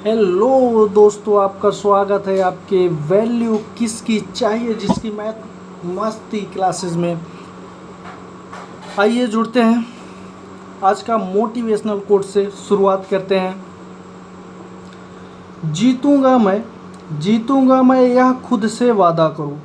Hello दोस्तों, आपका स्वागत है आपके वैल्यू किसकी चाहिए जिसकी मैथ मस्ती क्लासेस में। आइए जुड़ते हैं, आज का मोटिवेशनल कोट से शुरुआत करते हैं। जीतूंगा मैं यह खुद से वादा करो।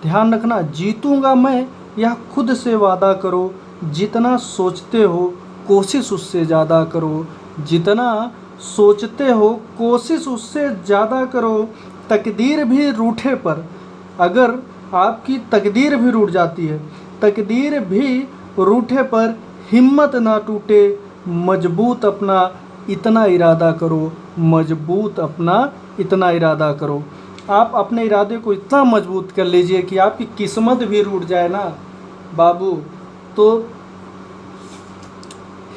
ध्यान रखना, जीतूंगा मैं यह खुद से वादा करो। जितना सोचते हो कोशिश उससे ज़्यादा करो। जितना सोचते हो कोशिश उससे ज़्यादा करो। तकदीर भी रूठे पर, अगर आपकी तकदीर भी रूठ जाती है, तकदीर भी रूठे पर हिम्मत ना टूटे। मजबूत अपना इतना इरादा करो, मजबूत अपना इतना इरादा करो। आप अपने इरादे को इतना मजबूत कर लीजिए कि आपकी किस्मत भी रूठ जाए ना बाबू, तो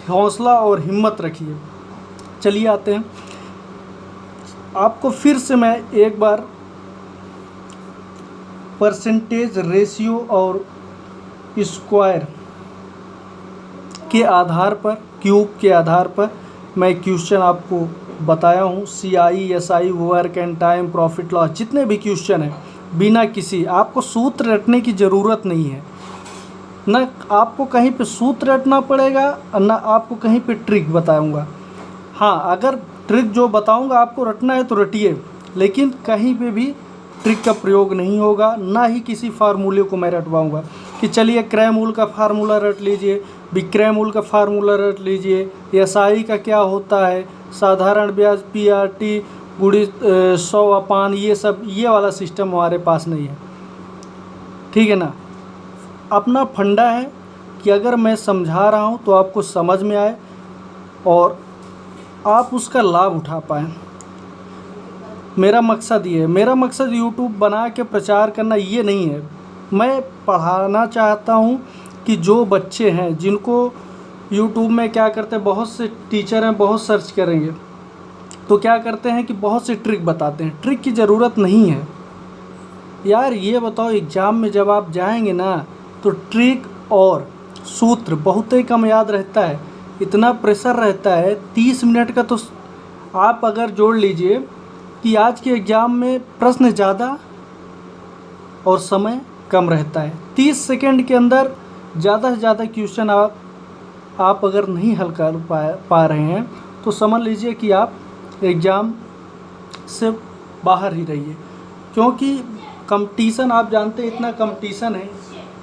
हौसला और हिम्मत रखिए। चलिए आते हैं, आपको फिर से मैं एक बार परसेंटेज रेशियो और स्क्वायर के आधार पर, क्यूब के आधार पर मैं क्वेश्चन आपको बताया हूँ। CI SI work and time, profit loss, जितने भी क्वेश्चन हैं, बिना किसी आपको सूत्र रटने की ज़रूरत नहीं है। ना आपको कहीं पे सूत्र रटना पड़ेगा और ना आपको कहीं पे ट्रिक बताऊंगा। हाँ, अगर ट्रिक जो बताऊंगा आपको रटना है तो रटिए, लेकिन कहीं पे भी ट्रिक का प्रयोग नहीं होगा, ना ही किसी फार्मूले को मैं रटवाऊंगा कि चलिए क्रैमूल का फार्मूला रट लीजिए, विक्रैमूल का फार्मूला रट लीजिए, SI का क्या होता है, साधारण ब्याज PRT गुड़ी 100/, ये वाला सिस्टम हमारे पास नहीं है। ठीक है ना। अपना फंडा है कि अगर मैं समझा रहा हूँ तो आपको समझ में आए और आप उसका लाभ उठा पाएँ। मेरा मकसद ये है, मेरा मकसद YouTube बना के प्रचार करना ये नहीं है। मैं पढ़ाना चाहता हूँ कि जो बच्चे हैं जिनको YouTube में क्या करते हैं, बहुत से टीचर हैं, बहुत सर्च करेंगे तो क्या करते हैं कि बहुत से ट्रिक बताते हैं। ट्रिक की ज़रूरत नहीं है यार। ये बताओ, एग्ज़ाम में जब आप जाएंगे ना तो ट्रिक और सूत्र बहुत ही कम याद रहता है। इतना प्रेशर रहता है 30 मिनट का, तो आप अगर जोड़ लीजिए कि आज के एग्ज़ाम में प्रश्न ज़्यादा और समय कम रहता है। 30 सेकंड के अंदर ज़्यादा से ज़्यादा क्वेश्चन आप अगर नहीं हल कर पा रहे हैं तो समझ लीजिए कि आप एग्ज़ाम से बाहर ही रहिए। क्योंकि कंपटीशन, आप जानते हैं इतना कंपटीशन है,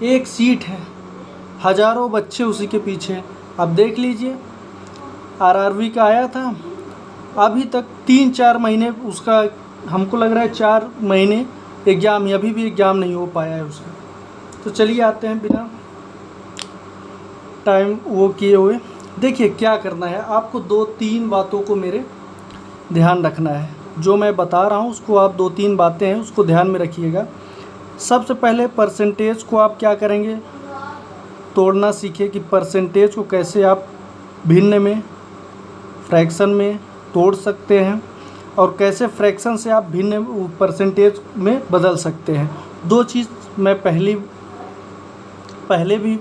एक सीट है, हज़ारों बच्चे उसी के पीछे हैं। अब देख लीजिए, RRB का आया था, अभी तक 3-4 महीने उसका, हमको लग रहा है 4 महीने एग्ज़ाम, अभी भी एग्ज़ाम नहीं हो पाया है उसका। तो चलिए आते हैं बिना टाइम वो किए हुए। देखिए क्या करना है आपको, 2-3 बातों को मेरे ध्यान रखना है। जो मैं बता रहा हूँ उसको आप 2-3 बातें हैं उसको ध्यान में रखिएगा। सबसे पहले परसेंटेज को आप क्या करेंगे, तोड़ना सीखिए कि परसेंटेज को कैसे आप भिन्न में, फ्रैक्शन में तोड़ सकते हैं और कैसे फ्रैक्शन से आप भिन्न परसेंटेज में बदल सकते हैं। 2 चीज़ मैं पहले भी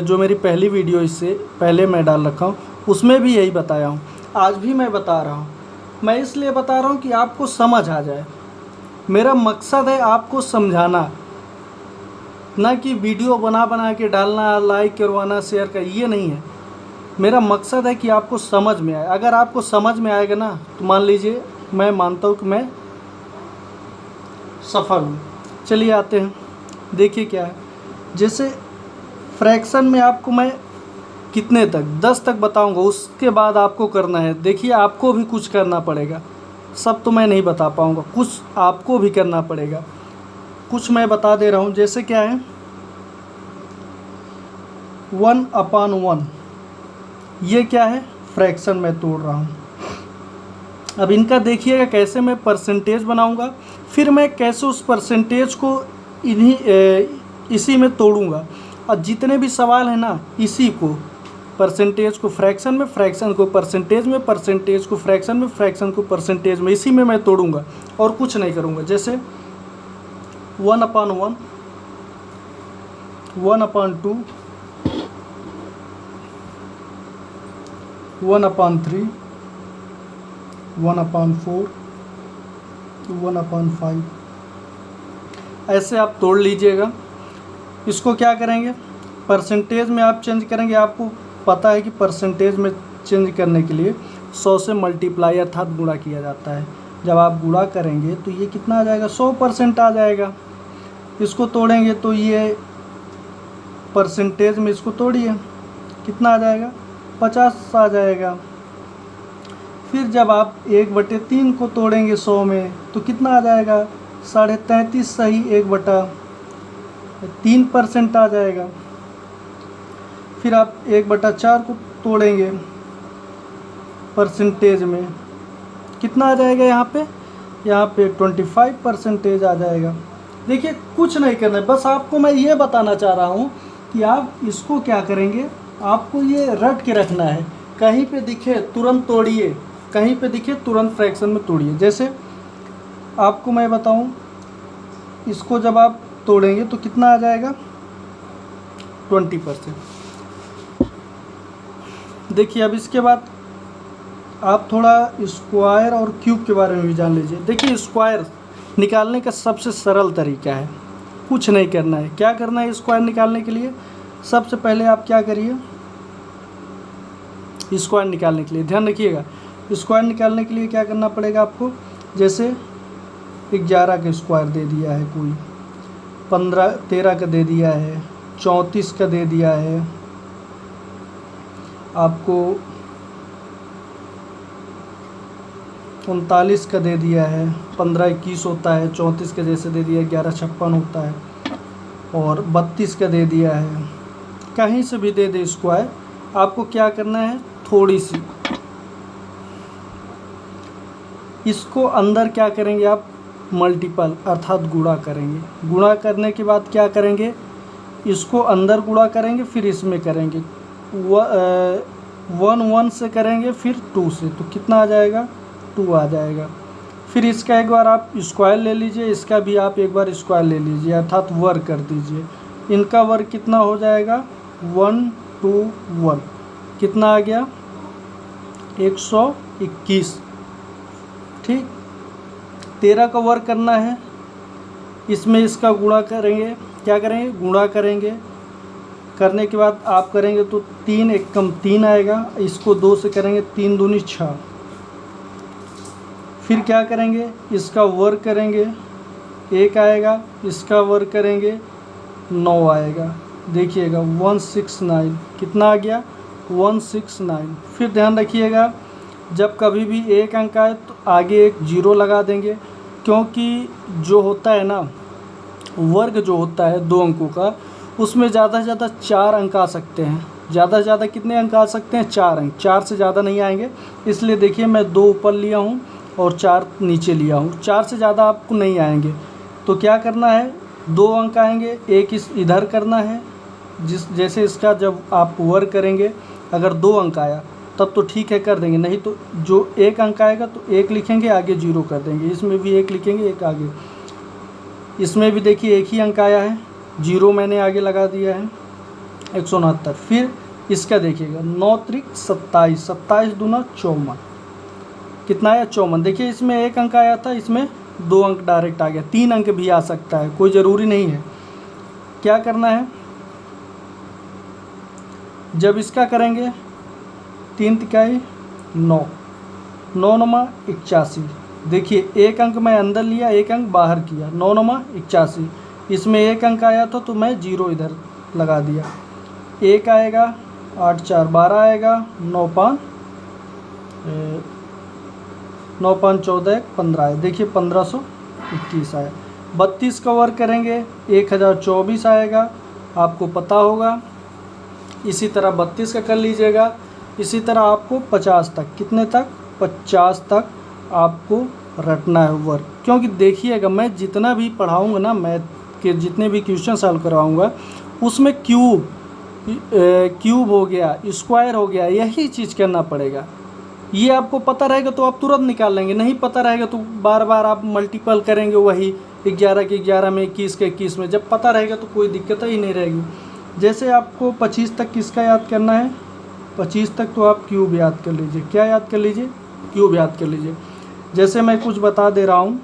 जो मेरी पहली वीडियो इससे पहले मैं डाल रखा हूँ उसमें भी यही बताया हूँ, आज भी मैं बता रहा हूँ। मैं इसलिए बता रहा हूँ कि आपको समझ आ जाए। मेरा मकसद है आपको समझाना, ना कि वीडियो बना के डालना, लाइक करवाना, शेयर कर, ये नहीं है। मेरा मकसद है कि आपको समझ में आए। अगर आपको समझ में आएगा ना तो मान लीजिए, मैं मानता हूँ कि मैं सफल हूँ। चलिए आते हैं, देखिए क्या है। जैसे फ्रैक्शन में आपको मैं कितने तक, 10 तक बताऊँगा, उसके बाद आपको करना है। देखिए आपको भी कुछ करना पड़ेगा, सब तो मैं नहीं बता पाऊँगा, कुछ आपको भी करना पड़ेगा। कुछ मैं बता दे रहा हूँ। जैसे क्या है, 1/1, ये क्या है, फ्रैक्शन में तोड़ रहा हूँ। अब इनका देखिएगा कैसे मैं परसेंटेज बनाऊँगा, फिर मैं कैसे उस परसेंटेज को इसी में तोड़ूँगा। और जितने भी सवाल हैं ना, इसी को, परसेंटेज को फ्रैक्शन में, फ्रैक्शन को परसेंटेज में, परसेंटेज को फ्रैक्शन में, फ्रैक्शन को परसेंटेज में, इसी में मैं तोड़ूँगा और कुछ नहीं करूँगा। जैसे 1/1, 1/2, 1/3, 1/4, 1/5 ऐसे आप तोड़ लीजिएगा। इसको क्या करेंगे, परसेंटेज में आप चेंज करेंगे। आपको पता है कि परसेंटेज में चेंज करने के लिए 100 से मल्टीप्लाई अर्थात गुणा किया जाता है। जब आप गुणा करेंगे तो ये कितना आ जाएगा, 100% आ जाएगा। इसको तोड़ेंगे तो ये परसेंटेज में इसको तोड़िए, कितना आ जाएगा, 50 आ जाएगा। फिर जब आप 1/3 को तोड़ेंगे 100 में तो कितना आ जाएगा, 33.5 सही 1/3% आ जाएगा। फिर आप 1/4 को तोड़ेंगे परसेंटेज में, कितना आ जाएगा, यहाँ पे 25% आ जाएगा। देखिए कुछ नहीं करना है, बस आपको मैं ये बताना चाह रहा हूँ कि आप इसको क्या करेंगे, आपको ये रट के रखना है। कहीं पे दिखे तुरंत तोड़िए, कहीं पे दिखे तुरंत फ्रैक्शन में तोड़िए। जैसे आपको मैं बताऊँ, इसको जब आप तोड़ेंगे तो कितना आ जाएगा, 20%। देखिए अब इसके बाद आप थोड़ा स्क्वायर और क्यूब के बारे में भी जान लीजिए। देखिए स्क्वायर निकालने का सबसे सरल तरीका है, कुछ नहीं करना है। क्या करना है स्क्वायर निकालने के लिए, सबसे पहले आप क्या करिए, स्क्वायर निकालने के लिए ध्यान रखिएगा, स्क्वायर निकालने के लिए क्या करना पड़ेगा आपको। जैसे 11 का स्क्वायर दे दिया है कोई, 13 का दे दिया है, 34 का दे दिया है, आपको 39 का दे दिया है, 15-21 होता है, 34 का जैसे दे दिया है, 11-56 होता है, और 32 का दे दिया है। कहीं से भी दे दे स्क्वायर, आपको क्या करना है, थोड़ी सी इसको अंदर क्या करेंगे आप, मल्टीपल अर्थात गुणा करेंगे। गुणा करने के बाद क्या करेंगे, इसको अंदर गुणा करेंगे, फिर इसमें करेंगे 1 से करेंगे, फिर 2 से, तो कितना आ जाएगा, 2 आ जाएगा। फिर इसका एक बार आप स्क्वायर ले लीजिए, इसका भी आप एक बार स्क्वायर ले लीजिए अर्थात वर्ग कर दीजिए। इनका वर्ग कितना हो जाएगा, 121, कितना आ गया, 121। ठीक, 13 का वर्ग करना है, इसमें इसका गुणा करेंगे, क्या करेंगे, गुणा करेंगे। करने के बाद आप करेंगे तो 3 एक कम 3 आएगा, इसको 2 से करेंगे, 3 दूनी 6। फिर क्या करेंगे, इसका वर्ग करेंगे, 1 आएगा, इसका वर्ग करेंगे, 9 आएगा। देखिएगा 169, कितना आ गया, 169। फिर ध्यान रखिएगा, जब कभी भी एक अंक आए तो आगे एक 0 लगा देंगे, क्योंकि जो होता है ना, वर्ग जो होता है 2 अंकों का, उसमें ज़्यादा से ज़्यादा 4 अंक आ सकते हैं। ज़्यादा से ज़्यादा कितने अंक आ सकते हैं, 4 अंक, 4 से ज़्यादा नहीं आएंगे। इसलिए देखिए मैं 2 ऊपर लिया हूँ और 4 नीचे लिया हूँ, 4 से ज़्यादा आपको नहीं आएंगे। तो क्या करना है, 2 अंक आएंगे, एक इधर करना है, जैसे इसका जब आप वर्ग करेंगे अगर 2 अंक आया तब तो ठीक है कर देंगे, नहीं तो जो 1 अंक आएगा तो 1 लिखेंगे, आगे 0 कर देंगे। इसमें भी 1 लिखेंगे, 1 आगे, इसमें भी देखिए 1 ही अंक आया है, 0 मैंने आगे लगा दिया है, 169। फिर इसका देखिएगा 9 त्रिक 27, 27 दूना 54, कितना आया, 54। देखिए इसमें 1 अंक आया था, इसमें 2 अंक डायरेक्ट आ गया, 3 अंक भी आ सकता है, कोई ज़रूरी नहीं है। क्या करना है, जब इसका करेंगे 3 तिकाई 9, 9 नमा 81। देखिए 1 अंक मैं अंदर लिया, 1 अंक बाहर किया, 9 नमा 81। इसमें 1 अंक आया था तो मैं 0 इधर लगा दिया, 1 आएगा, 8 4 12 आएगा, 9 5 14 15 है। देखिए 1521 आया। 32 का वर्ग करेंगे 1024 आएगा, आपको पता होगा। इसी तरह 32 का कर लीजिएगा। इसी तरह आपको 50 तक, कितने तक, 50 तक आपको रटना है वर्ग। क्योंकि देखिएगा मैं जितना भी पढ़ाऊँगा ना, मैथ के जितने भी क्वेश्चन सॉल्व करवाऊँगा, उसमें क्यूब हो गया, स्क्वायर हो गया, यही चीज़ करना पड़ेगा। ये आपको पता रहेगा तो आप तुरंत निकाल लेंगे, नहीं पता रहेगा तो बार बार आप मल्टीपल करेंगे, वही 11 के 11 में, 21 के 21 में। जब पता रहेगा तो कोई दिक्कत ही नहीं रहेगी। जैसे आपको 25 तक किसका याद करना है, 25 तक तो आप क्यूब याद कर लीजिए। क्या याद कर लीजिए, क्यूब याद कर लीजिए। जैसे मैं कुछ बता दे रहा हूँ,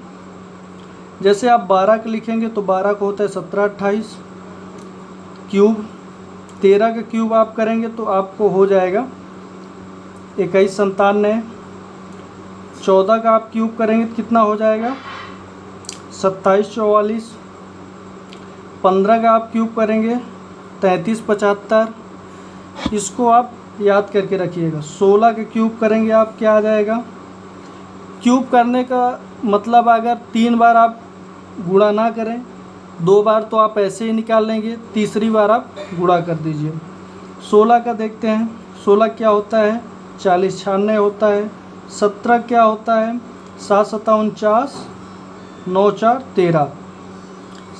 जैसे आप 12 का लिखेंगे तो 12 का होता है 1728 क्यूब, 13 का क्यूब आप करेंगे तो आपको हो जाएगा 2197, 14 का आप क्यूब करेंगे तो कितना हो जाएगा 2744, 15 का आप क्यूब करेंगे 3375, इसको आप याद करके रखिएगा। 16 का क्यूब करेंगे आप क्या आ जाएगा, क्यूब करने का मतलब अगर 3 बार आप गुणा ना करें, 2 बार तो आप ऐसे ही निकाल लेंगे, तीसरी बार आप गुणा कर दीजिए। 16 का देखते हैं, 16 क्या होता है 40 96 होता है। 17 क्या होता है 7 7 49 9 4 13,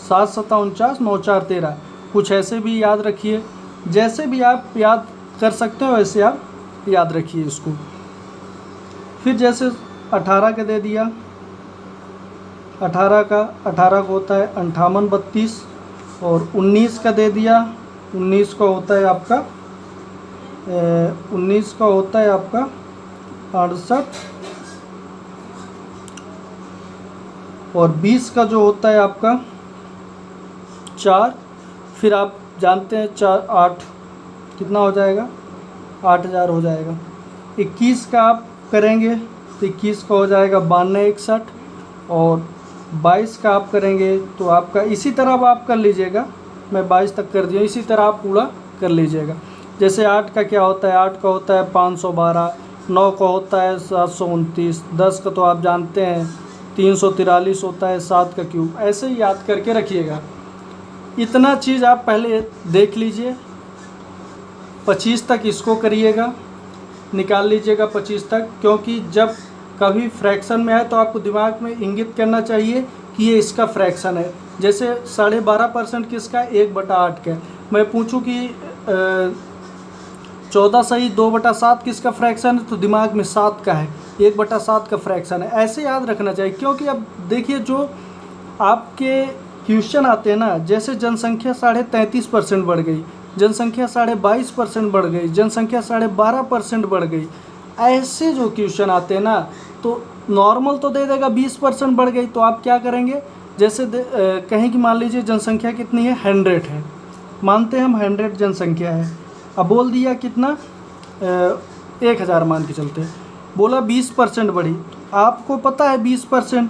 7 7 49 9 4 13। कुछ ऐसे भी याद रखिए, जैसे भी आप याद कर सकते हो वैसे आप याद रखिए इसको। फिर जैसे 18 का दे दिया, 18 का होता है 58 32, और 19 का दे दिया, 19 का होता है आपका 68, और 20 का जो होता है आपका 4। फिर आप जानते हैं 4 8 कितना हो जाएगा 8000 हो जाएगा। 21 का आप करेंगे तो 21 का हो जाएगा 92 61, और 22 का आप करेंगे तो आपका इसी तरह आप कर लीजिएगा, मैं 22 तक कर दिया, इसी तरह आप पूरा कर लीजिएगा। जैसे 8 का क्या होता है, 8 का होता है 512, 9 का होता है 729, 10 का तो आप जानते हैं 343 होता है, 7 का क्यूब। ऐसे ही याद करके रखिएगा। इतना चीज़ आप पहले देख लीजिए, 25 तक इसको करिएगा, निकाल लीजिएगा 25 तक, क्योंकि जब कभी फ्रैक्शन में आए तो आपको दिमाग में इंगित करना चाहिए कि ये इसका फ्रैक्शन है। जैसे 12.5% किसका 1/8 का, मैं पूछूं कि 14 सही 2/7 किसका फ्रैक्शन है, तो दिमाग में 7 का है, 1/7 का फ्रैक्शन है। ऐसे याद रखना चाहिए, क्योंकि अब देखिए जो आपके क्वेश्चन आते हैं ना, जैसे जनसंख्या 33.5% बढ़ गई, जनसंख्या 22.5% बढ़ गई, जनसंख्या 12.5% बढ़ गई, ऐसे जो क्वेश्चन आते हैं ना, तो नॉर्मल तो दे देगा 20% बढ़ गई, तो आप क्या करेंगे, जैसे कहीं की मान लीजिए जनसंख्या कितनी है 100 है, मानते हैं हम 100 जनसंख्या है, अब बोल दिया कितना 1000 मान के चलते, बोला 20% बढ़ी, आपको पता है 20%,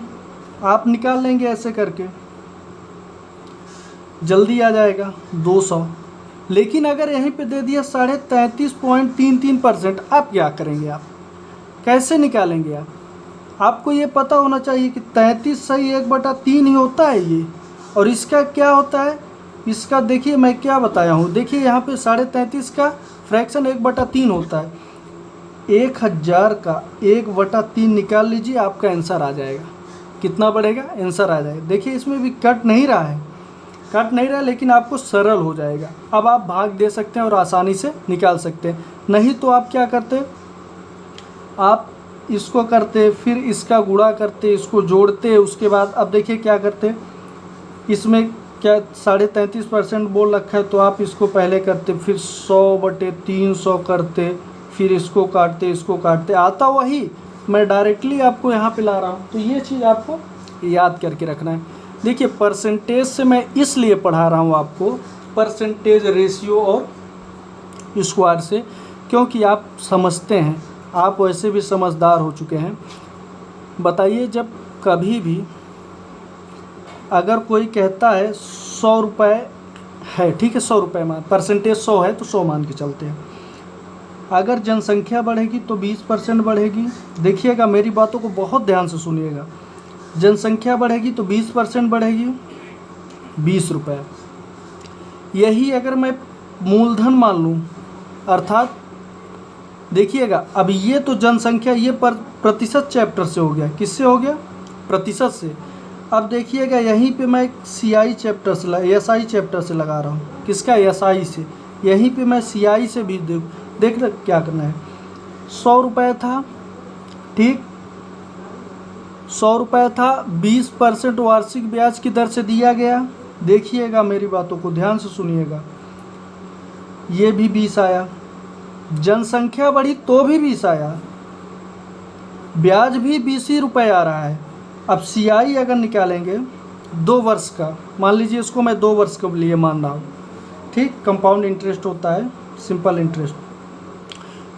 आप निकाल लेंगे ऐसे करके, जल्दी आ जाएगा 200। लेकिन अगर यहीं पे दे दिया 33.33%, आप क्या करेंगे, आप कैसे निकालेंगे आपको ये पता होना चाहिए कि 33 सही 1/3 ही होता है ये, और इसका क्या होता है, इसका देखिए मैं क्या बताया हूँ, देखिए यहाँ पे 33.5 का फ्रैक्शन 1/3 होता है, 1000 का 1/3 निकाल लीजिए, आपका आंसर आ जाएगा। कितना बढ़ेगा, आंसर आ जाएगा। देखिए इसमें भी कट नहीं रहा है, लेकिन आपको सरल हो जाएगा। अब आप भाग दे सकते हैं और आसानी से निकाल सकते हैं। नहीं तो आप क्या करते, आप इसको करते, फिर इसका गुणा करते, इसको जोड़ते, उसके बाद अब देखिए क्या करते, इसमें क्या 33.5% बोल रखा है, तो आप इसको पहले करते, फिर 100/300 करते, फिर इसको काटते, आता वही, मैं डायरेक्टली आपको यहाँ पे ला रहा हूँ। तो ये चीज़ आपको याद करके रखना है। देखिए परसेंटेज से मैं इसलिए पढ़ा रहा हूँ आपको, परसेंटेज रेशियो और स्क्वायर से, क्योंकि आप समझते हैं, आप वैसे भी समझदार हो चुके हैं। बताइए, जब कभी भी अगर कोई कहता है 100 रुपये है, ठीक है 100 रुपये मान, परसेंटेज 100 है तो 100 मान के चलते हैं, अगर जनसंख्या बढ़ेगी तो 20% बढ़ेगी। देखिएगा मेरी बातों को बहुत ध्यान से सुनिएगा, जनसंख्या बढ़ेगी तो 20% बढ़ेगी, 20 रुपये। यही अगर मैं मूलधन मान लूँ, अर्थात देखिएगा अब ये तो जनसंख्या, ये प्रतिशत चैप्टर से हो गया, किससे हो गया, प्रतिशत से। अब देखिएगा यहीं पे मैं CI चैप्टर से SI चैप्टर से लगा रहा हूँ, किसका, SI से। यहीं पे मैं CI से भी देख क्या करना है। 100 रुपये था, ठीक 100 रुपये था, 20% वार्षिक ब्याज की दर से दिया गया। देखिएगा मेरी बातों को ध्यान से सुनिएगा, ये भी 20 आया, जनसंख्या बढ़ी तो भी 20 आया, ब्याज भी 20 ही रुपये आ रहा है। अब CI अगर निकालेंगे 2 वर्ष का, मान लीजिए इसको मैं 2 वर्ष के लिए मान रहा हूँ, ठीक, कंपाउंड इंटरेस्ट होता है, सिंपल इंटरेस्ट।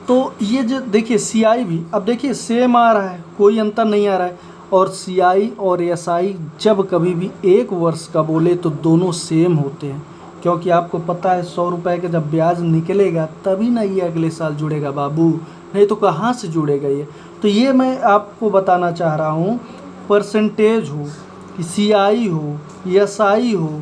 तो ये जो देखिए CI भी अब देखिए सेम आ रहा है, कोई अंतर नहीं आ रहा है। और CI और SI जब कभी भी 1 वर्ष का बोले तो दोनों सेम होते हैं, क्योंकि आपको पता है 100 रुपये का जब ब्याज निकलेगा तभी ना ये अगले साल जुड़ेगा बाबू, नहीं तो कहाँ से जुड़ेगा ये। तो ये मैं आपको बताना चाह रहा हूँ, परसेंटेज हो, CI हो, SI हो,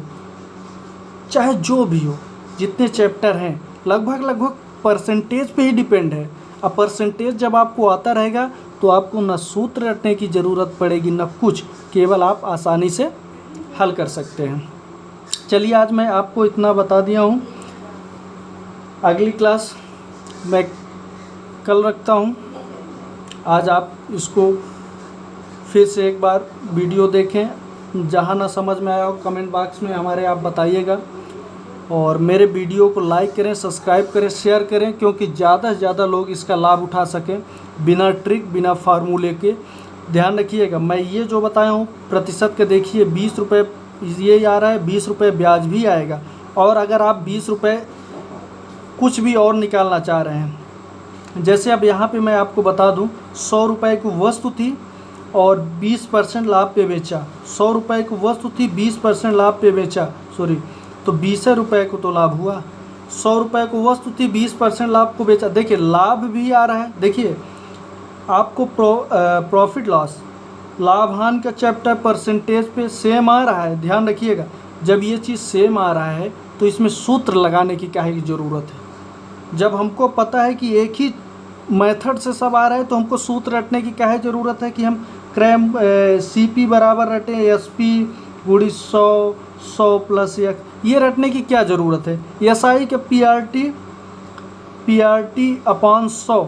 चाहे जो भी हो, जितने चैप्टर हैं लगभग परसेंटेज पे ही डिपेंड है। अब परसेंटेज जब आपको आता रहेगा तो आपको न सूत्र रटने की ज़रूरत पड़ेगी न कुछ, केवल आप आसानी से हल कर सकते हैं। चलिए आज मैं आपको इतना बता दिया हूँ, अगली क्लास मैं कल रखता हूँ। आज आप इसको फिर से एक बार वीडियो देखें, जहाँ ना समझ में आया हो कमेंट बॉक्स में हमारे आप बताइएगा, और मेरे वीडियो को लाइक करें, सब्सक्राइब करें, शेयर करें, क्योंकि ज़्यादा से ज़्यादा लोग इसका लाभ उठा सकें बिना ट्रिक बिना फार्मूले के। ध्यान रखिएगा, मैं ये जो बताया हूँ प्रतिशत के देखिए 20 रुपये ये आ रहा है, 20 रुपये ब्याज भी आएगा। और अगर आप 20 रुपये कुछ भी और निकालना चाह रहे हैं, जैसे अब यहाँ पे मैं आपको बता दूँ, 100 रुपये की वस्तु थी और 20% लाभ पे बेचा, 100 रुपये की वस्तु थी 20% लाभ पे बेचा, सॉरी, तो 20 रुपये को तो लाभ हुआ। 100 रुपये को वस्तु थी 20% लाभ को बेचा, देखिए लाभ भी आ रहा है। देखिए आपको प्रॉफिट लॉस लाभ हानि का चैप्टर परसेंटेज पे सेम आ रहा है। ध्यान रखिएगा, जब ये चीज़ सेम आ रहा है तो इसमें सूत्र लगाने की काहे की ज़रूरत है। जब हमको पता है कि एक ही मेथड से सब आ रहा है तो हमको सूत्र रटने की काहे ज़रूरत है कि हम क्रैम CP बराबर रटें SP गुड़ी 100 प्लस X, ये रटने की क्या ज़रूरत है। SI के PRT अपॉन 100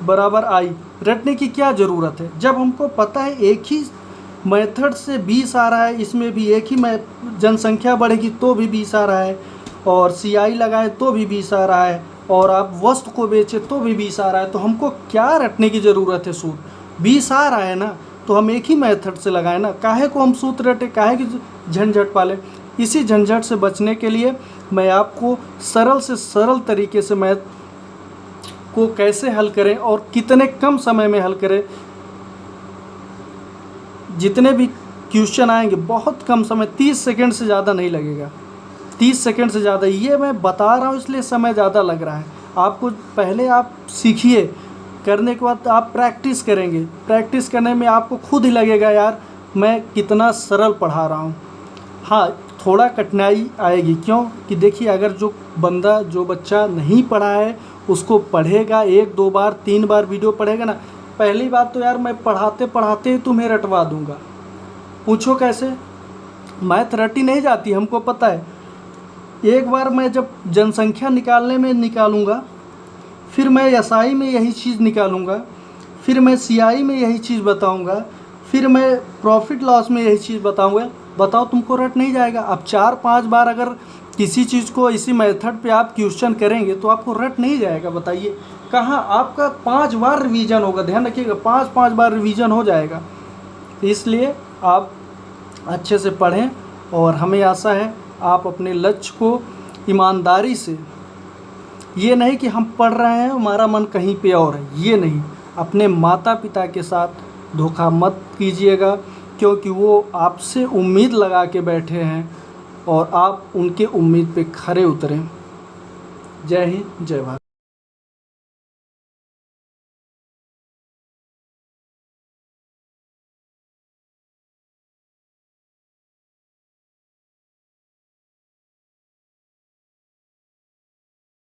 बराबर I रटने की क्या ज़रूरत है, जब हमको पता है एक ही मेथड से 20 आ रहा है, इसमें भी एक ही जनसंख्या बढ़ेगी तो भी 20 आ रहा है, और CI लगाए तो भी 20 आ रहा है, और आप वस्तु को बेचे तो भी 20 आ रहा है, तो हमको क्या रटने की ज़रूरत है। सूत्र 20 आ रहा है ना, तो हम एक ही मेथड से लगाएं ना, काहे को हम सूत्र रटे, काहे की झंझट पालें। इसी झंझट से बचने के लिए मैं आपको सरल से सरल तरीके से मैथ को कैसे हल करें और कितने कम समय में हल करें, जितने भी क्वेश्चन आएंगे बहुत कम समय, 30 सेकंड से ज़्यादा नहीं लगेगा, 30 सेकंड से ज़्यादा, ये मैं बता रहा हूँ इसलिए समय ज़्यादा लग रहा है आपको। पहले आप सीखिए, करने के बाद आप प्रैक्टिस करेंगे, प्रैक्टिस करने में आपको खुद ही लगेगा यार मैं कितना सरल पढ़ा रहा हूँ। हाँ, थोड़ा कठिनाई आएगी, क्यों कि देखिए अगर जो बच्चा नहीं पढ़ा है उसको पढ़ेगा 1 2 बार 3 बार वीडियो पढ़ेगा ना, पहली बात तो यार मैं पढ़ाते पढ़ाते ही तुम्हें रटवा दूंगा। पूछो कैसे, मैथ रटी नहीं जाती, हमको पता है। एक बार मैं जब जनसंख्या निकालने में निकालूंगा, फिर मैं SI में यही चीज़ निकालूंगा, फिर मैं CI में यही चीज़ बताऊंगा, फिर मैं प्रॉफिट लॉस में यही चीज़ बताऊंगा। बताओ तुमको रट नहीं जाएगा। अब 4-5 बार अगर किसी चीज़ को इसी मेथड पे आप क्वेश्चन करेंगे तो आपको रट नहीं जाएगा। बताइए कहाँ, आपका 5 बार रिवीजन होगा। ध्यान रखिएगा, 5 बार रिवीजन हो जाएगा। इसलिए आप अच्छे से पढ़ें, और हमें आशा है आप अपने लक्ष्य को ईमानदारी से, ये नहीं कि हम पढ़ रहे हैं हमारा मन कहीं पे और है, ये नहीं, अपने माता पिता के साथ धोखा मत कीजिएगा, क्योंकि वो आपसे उम्मीद लगा के बैठे हैं और आप उनके उम्मीद पे खरे उतरें। जय हिंद, जय भारत।